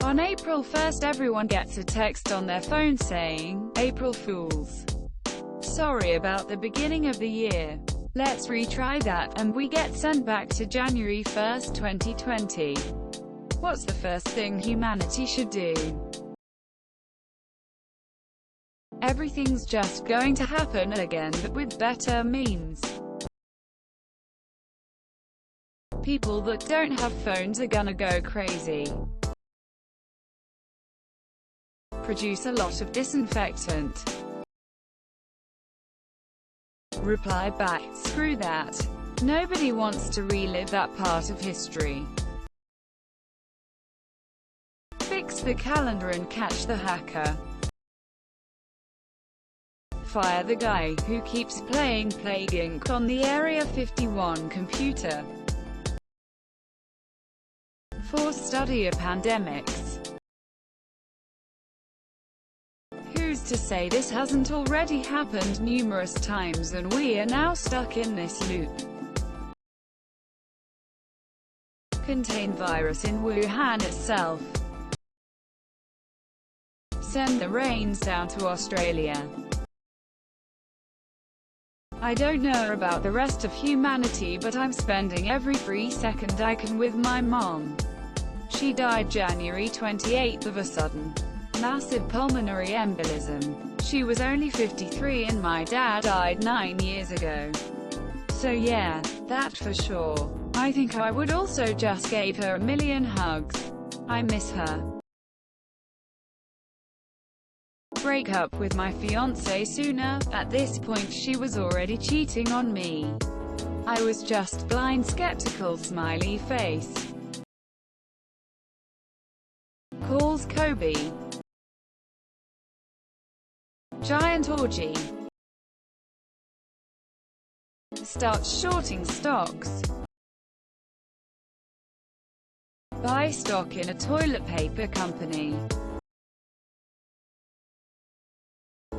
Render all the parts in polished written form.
On April 1st, everyone gets a text on their phone saying, "April Fools. Sorry about the beginning of the year. Let's retry that," and we get sent back to January 1st, 2020. What's the first thing humanity should do? Everything's just going to happen again, but with better memes. People that don't have phones are gonna go crazy. Produce a lot of disinfectant. Reply back, "Screw that. Nobody wants to relive that part of history. Fix the calendar and catch the hacker. Fire the guy who keeps playing Plague Inc. on the Area 51 computer. Force study of pandemics. Who's to say this hasn't already happened numerous times and we are now stuck in this loop? Contain virus in Wuhan itself. Send the rains down to Australia." I don't know about the rest of humanity, but I'm spending every free second I can with my mom. She died January 28th of a sudden, massive pulmonary embolism. She was only 53 and my dad died 9 years ago. So yeah, that for sure. I think I would also just gave her a million hugs. I miss her. Break up with my fiancé sooner. At this point she was already cheating on me. I was just blind skeptical smiley face. Calls Kobe. Giant orgy. Starts shorting stocks. Buy stock in a toilet paper company.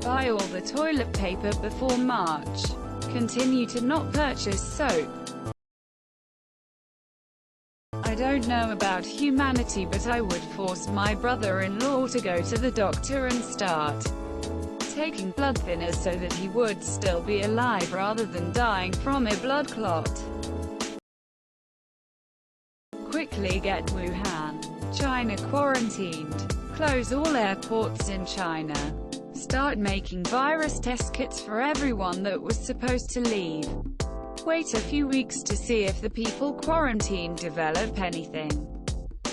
Buy all the toilet paper before March. Continue to not purchase soap. I don't know about humanity, but I would force my brother-in-law to go to the doctor and start taking blood thinners so that he would still be alive rather than dying from a blood clot. Quickly get Wuhan, China quarantined. Close all airports in China. Start making virus test kits for everyone that was supposed to leave. Wait a few weeks to see if the people quarantined develop anything.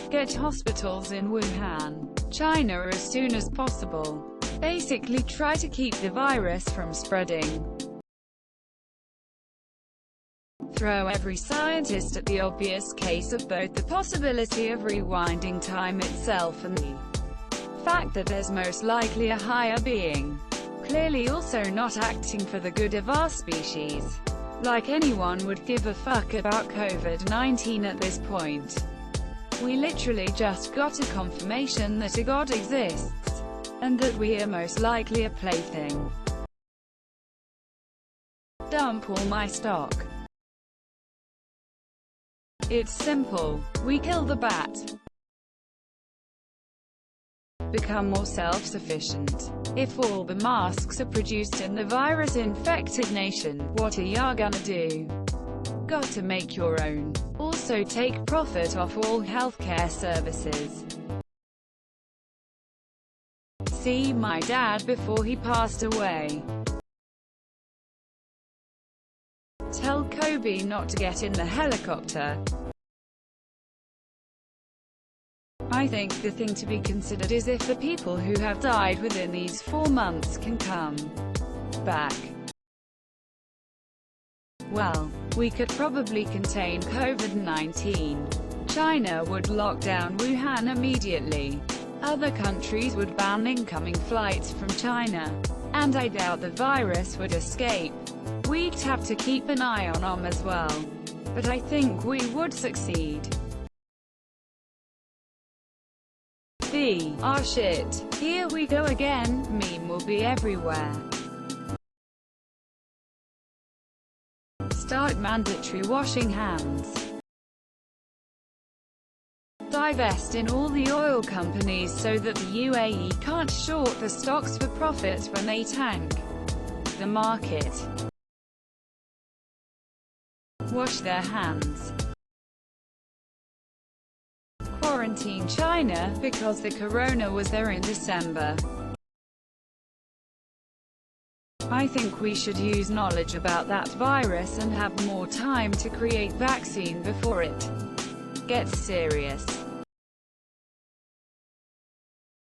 Get hospitals in Wuhan, China as soon as possible. Basically try to keep the virus from spreading. Throw every scientist at the obvious case of both the possibility of rewinding time itself and the fact that there's most likely a higher being, clearly also not acting for the good of our species. Like anyone would give a fuck about COVID-19 at this point. We literally just got a confirmation that a god exists, and that we are most likely a plaything. Dump all my stock. It's simple. We kill the bat. Become more self-sufficient. If all the masks are produced in the virus-infected nation, what are ya gonna do? Got to make your own. Also take profit off all healthcare services. See my dad before he passed away. Tell Kobe not to get in the helicopter. I think the thing to be considered is if the people who have died within these 4 months can come back. Well, we could probably contain COVID-19. China would lock down Wuhan immediately. Other countries would ban incoming flights from China. And I doubt the virus would escape. We'd have to keep an eye on them as well. But I think we would succeed. Ah shit, here we go again, meme will be everywhere. Start mandatory washing hands. divest in all the oil companies so that the UAE can't short the stocks for profits when they tank the market. Wash their hands. Quarantine China, because the corona was there in December. I think we should use knowledge about that virus and have more time to create vaccine before it gets serious.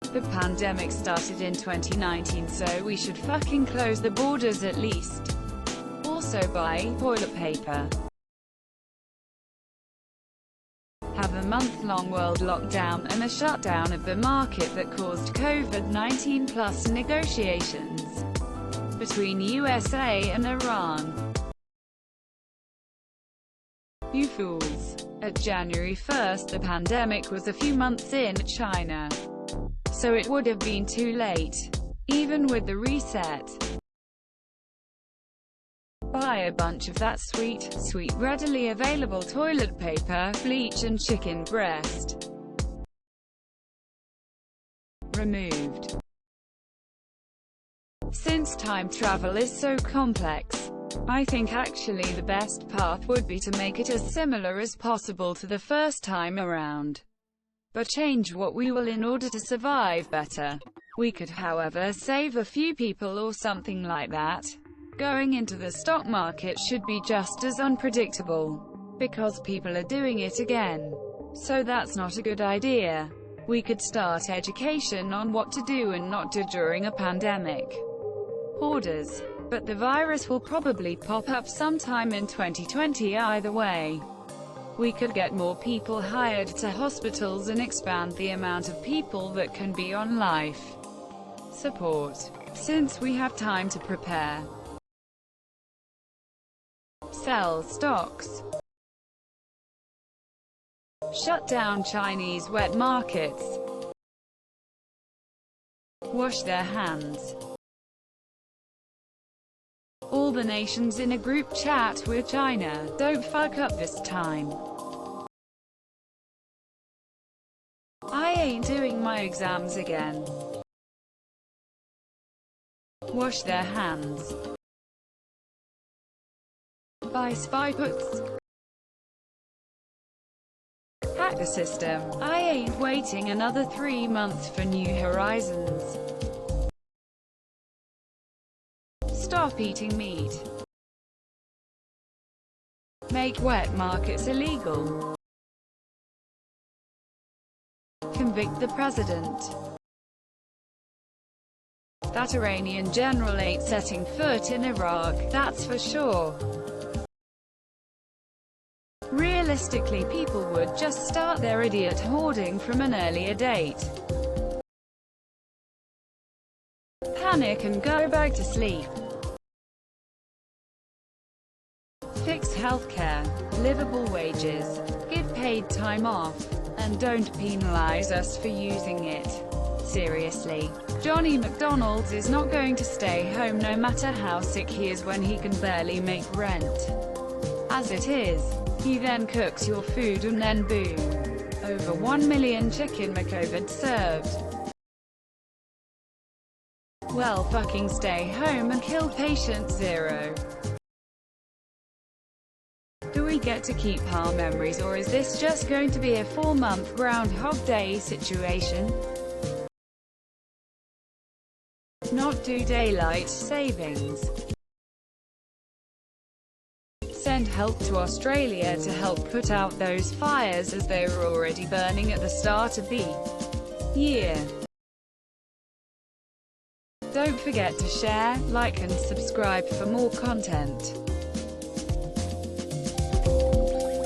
The pandemic started in 2019, so we should fucking close the borders at least. Also buy toilet paper. Have a month-long world lockdown and a shutdown of the market that caused COVID-19 plus negotiations between USA and Iran. You fools. At January 1st the pandemic was a few months in China. So it would have been too late. Even with the reset. Buy a bunch of that sweet, readily available toilet paper, bleach and chicken breast. Removed. Since time travel is so complex, I think actually the best path would be to make it as similar as possible to the first time around, but change what we will in order to survive better. We could however save a few people or something like that. Going into the stock market should be just as unpredictable, because people are doing it again. So that's not a good idea. We could start education on what to do and not do during a pandemic. Hoarders. But the virus will probably pop up sometime in 2020 either way. We could get more people hired to hospitals and expand the amount of people that can be on life support, since we have time to prepare. Sell stocks. Shut down Chinese wet markets. Wash their hands. All the nations in a group chat with China, don't fuck up this time. I ain't doing my exams again. Wash their hands. Buy spy puts. Hack the system. I ain't waiting another 3 months for New Horizons. Stop eating meat. Make wet markets illegal. Convict the president. That Iranian general ain't setting foot in Iraq, that's for sure. Realistically, people would just start their idiot hoarding from an earlier date. Panic and go back to sleep. Fix healthcare, livable wages, give paid time off, and don't penalize us for using it. Seriously, Johnny McDonald's is not going to stay home no matter how sick he is when he can barely make rent. As it is, he then cooks your food and then boom. Over 1 million chicken McCovid served. Well, fucking stay home and kill patient zero. Do we get to keep our memories, or is this just going to be a 4-month Groundhog Day situation? Not do daylight savings. Send help to Australia to help put out those fires as they were already burning at the start of the year. Don't forget to share, like and subscribe for more content.